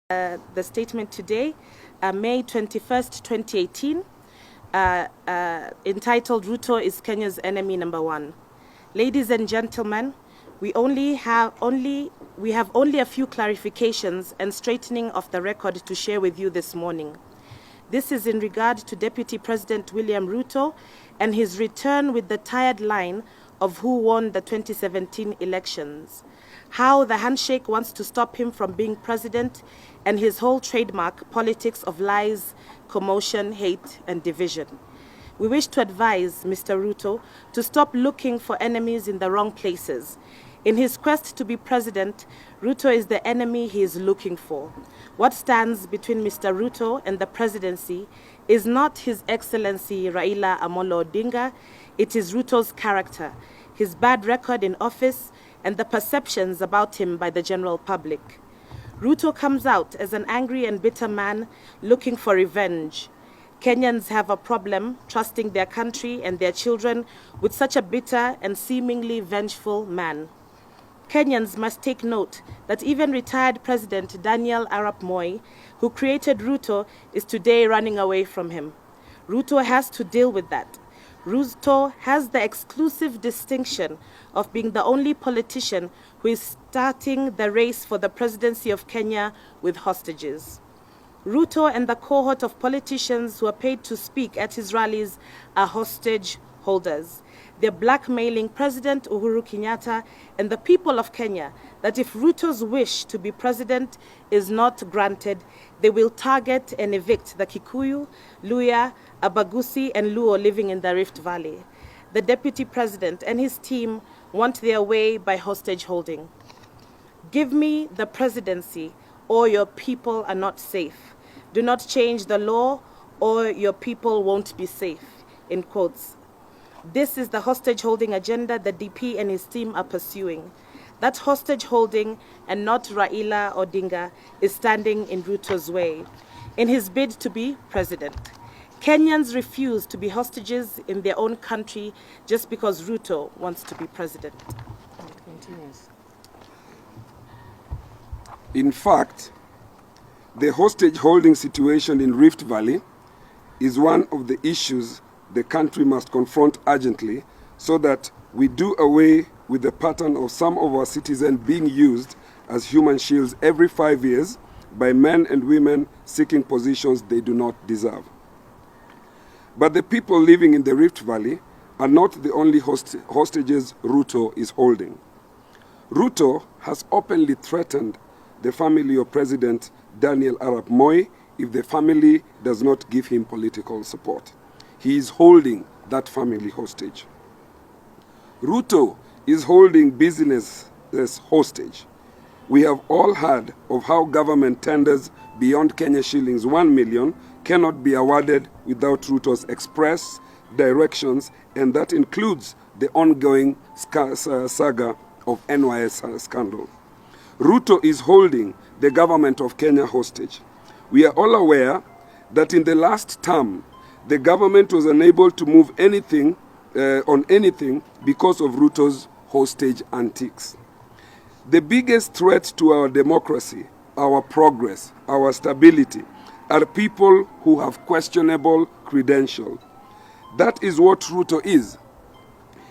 The statement today, May 21st, 2018, entitled Ruto is Kenya's enemy number one. Ladies and gentlemen, we have only a few clarifications and straightening of the record to share with you this morning. This is in regard to Deputy President William Ruto and his return with the tired line of who won the 2017 elections. How the handshake wants to stop him from being president, and his whole trademark politics of lies, commotion, hate, and division. We wish to advise Mr. Ruto to stop looking for enemies in the wrong places. In his quest to be president, Ruto is the enemy he is looking for. What stands between Mr. Ruto and the presidency is not His Excellency Raila Amolo Odinga, it is Ruto's character, his bad record in office, and the perceptions about him by the general public. Ruto comes out as an angry and bitter man looking for revenge. Kenyans have a problem trusting their country and their children with such a bitter and seemingly vengeful man. Kenyans must take note that even retired President Daniel Arap Moi, who created Ruto, is today running away from him. Ruto has to deal with that. Ruto has the exclusive distinction of being the only politician who is starting the race for the presidency of Kenya with hostages. Ruto and the cohort of politicians who are paid to speak at his rallies are hostage holders. They're blackmailing President Uhuru Kenyatta and the people of Kenya that if Ruto's wish to be president is not granted, they will target and evict the Kikuyu, Luya, Abagusi, and Luo living in the Rift Valley. The deputy president and his team want their way by hostage holding. Give me the presidency or your people are not safe. Do not change the law or your people won't be safe, in quotes. This is the hostage holding agenda the DP and his team are pursuing. That hostage holding and not Raila Odinga is standing in Ruto's way in his bid to be president. Kenyans refuse to be hostages in their own country just because Ruto wants to be president. It continues. In fact, the hostage holding situation in Rift Valley is one of the issues the country must confront urgently so that we do away with the pattern of some of our citizens being used as human shields every 5 years by men and women seeking positions they do not deserve. But the people living in the Rift Valley are not the only hostages Ruto is holding. Ruto has openly threatened the family of President Daniel Arap Moi if the family does not give him political support. He is holding that family hostage. Ruto is holding business as hostage. We have all heard of how government tenders beyond Kenya shillings 1 million cannot be awarded without Ruto's express directions, and that includes the ongoing saga of NYS scandal. Ruto is holding the government of Kenya hostage. We are all aware that in the last term, the government was unable to move anything on anything because of Ruto's hostage antics. The biggest threat to our democracy, our progress, our stability, are people who have questionable credentials. That is what Ruto is.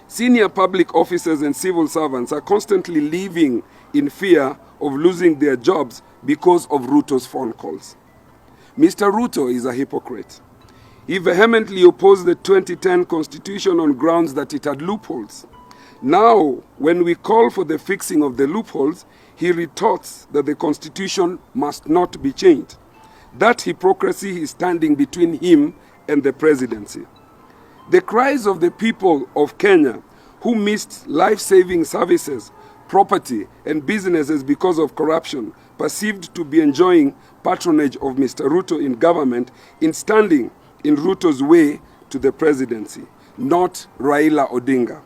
Senior public officers and civil servants are constantly living in fear of losing their jobs because of Ruto's phone calls. Mr. Ruto is a hypocrite. He vehemently opposed the 2010 Constitution on grounds that it had loopholes. Now, when we call for the fixing of the loopholes, he retorts that the Constitution must not be changed. That hypocrisy is standing between him and the presidency. The cries of the people of Kenya who missed life-saving services, property, and businesses because of corruption, perceived to be enjoying patronage of Mr. Ruto in government, in standing in Ruto's way to the presidency, not Raila Odinga.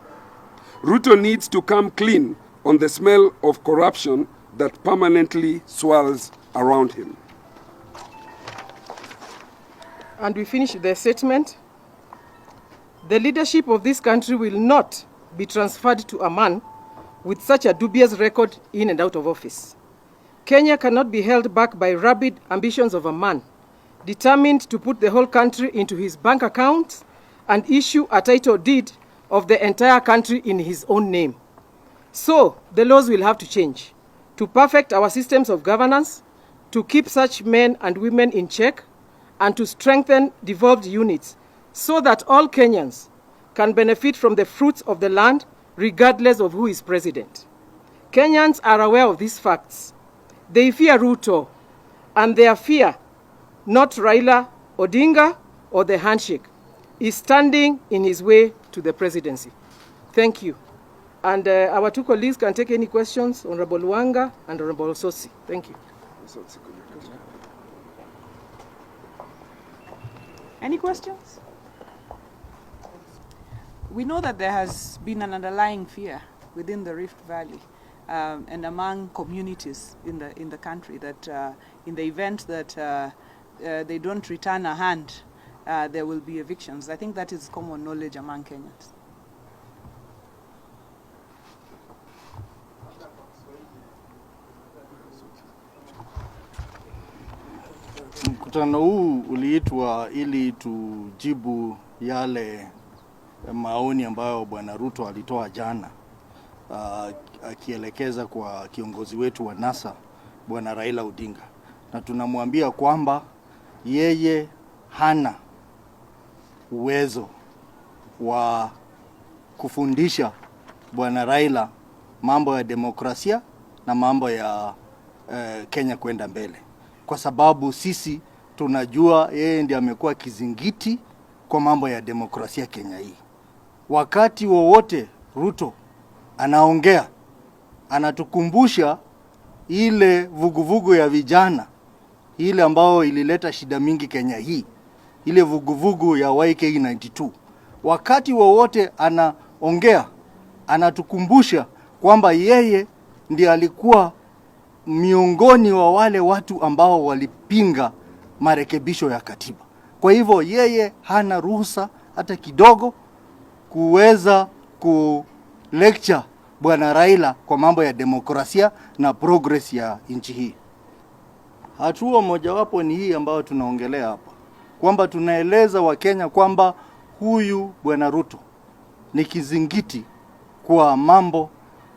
Ruto needs to come clean on the smell of corruption that permanently swirls around him. And we finish the statement. The leadership of this country will not be transferred to a man with such a dubious record in and out of office. Kenya cannot be held back by rabid ambitions of a man, determined to put the whole country into his bank account and issue a title deed of the entire country in his own name. So, the laws will have to change to perfect our systems of governance, to keep such men and women in check, and to strengthen devolved units so that all Kenyans can benefit from the fruits of the land regardless of who is president. Kenyans are aware of these facts. They fear Ruto, and their fear, not Raila Odinga or the handshake, is standing in his way to the presidency. Thank you. And our two colleagues can take any questions, Honorable Wanga and Honorable Sosi. Thank you. Any questions? We know that there has been an underlying fear within the Rift Valley and among communities in the country that in the event that they don't return a hand, there will be evictions. I think that is common knowledge among Kenyans. Mkutano huu uliitwa ili tujibu yale maoni ambayo Bwana Ruto alitoa jana, akielekeza kwa kiongozi wetu wa NASA Bwana Raila Odinga, na tunamwambia kwamba yeye hana uwezo wa kufundisha Bwana Raila mambo ya demokrasia na mambo ya Kenya kwenda mbele, kwa sababu sisi tunajua yeye ndiye amekuwa kizingiti kwa mambo ya demokrasia Kenya hii. Wakati wowote Ruto anaongea, anatukumbusha ile vuguvugu ya vijana, ile ambao ilileta shida mingi Kenya hii, ile vuguvugu ya YK92. Wakati wowote anaongea, anatukumbusha kwamba yeye ndiye alikuwa miongoni wa wale watu ambao walipinga marekebisho ya katiba. Kwa hivyo yeye hana ruhusa hata kidogo kuweza lecture Bwana Raila kwa mambo ya demokrasia na progress ya nchi hii. Hatua mojawapo ni hii ambayo tunaongelea hapa, kwamba tunaeleza Wakenya kwamba huyu Bwana Ruto ni kizingiti kwa mambo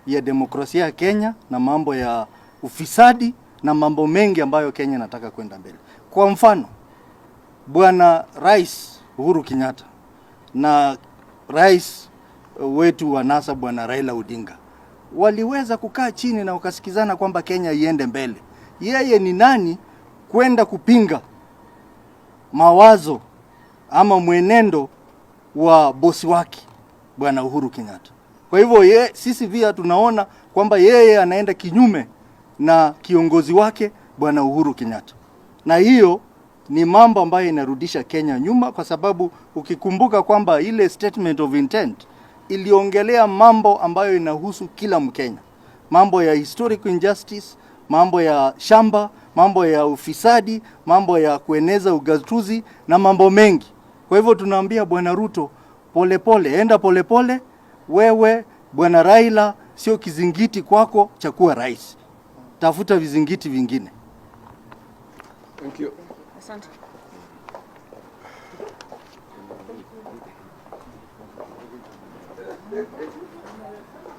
ya demokrasia ya Kenya na mambo ya ufisadi na mambo mengi ambayo Kenya inataka kwenda mbele. Kwa mfano, Bwana Rais Uhuru Kenyatta na Rais wetu wa NASA Bwana Raila Odinga waliweza kukaa chini na wakasikizana kwamba Kenya iende mbele. Yeye ni nani kwenda kupinga mawazo ama mwenendo wa bosi wake Bwana Uhuru Kenyatta? Kwa hivyo sisi pia tunaona kwamba yeye anaenda kinyume na kiongozi wake Bwana Uhuru Kenyatta. Na hiyo ni mambo ambayo inarudisha Kenya nyuma, kwa sababu ukikumbuka kwamba ile statement of intent iliongelea mambo ambayo inahusu kila Mkenya. Mambo ya historical injustice, mambo ya shamba, mambo ya ufisadi, mambo ya kueneza ugatuzi na mambo mengi. Kwa hivyo tunaambia Bwana Ruto, polepole, enda polepole. Wewe Bwana Raila sio kizingiti kwako cha kuwa rais. Tafuta vizingiti vingine. Thank you. Asante.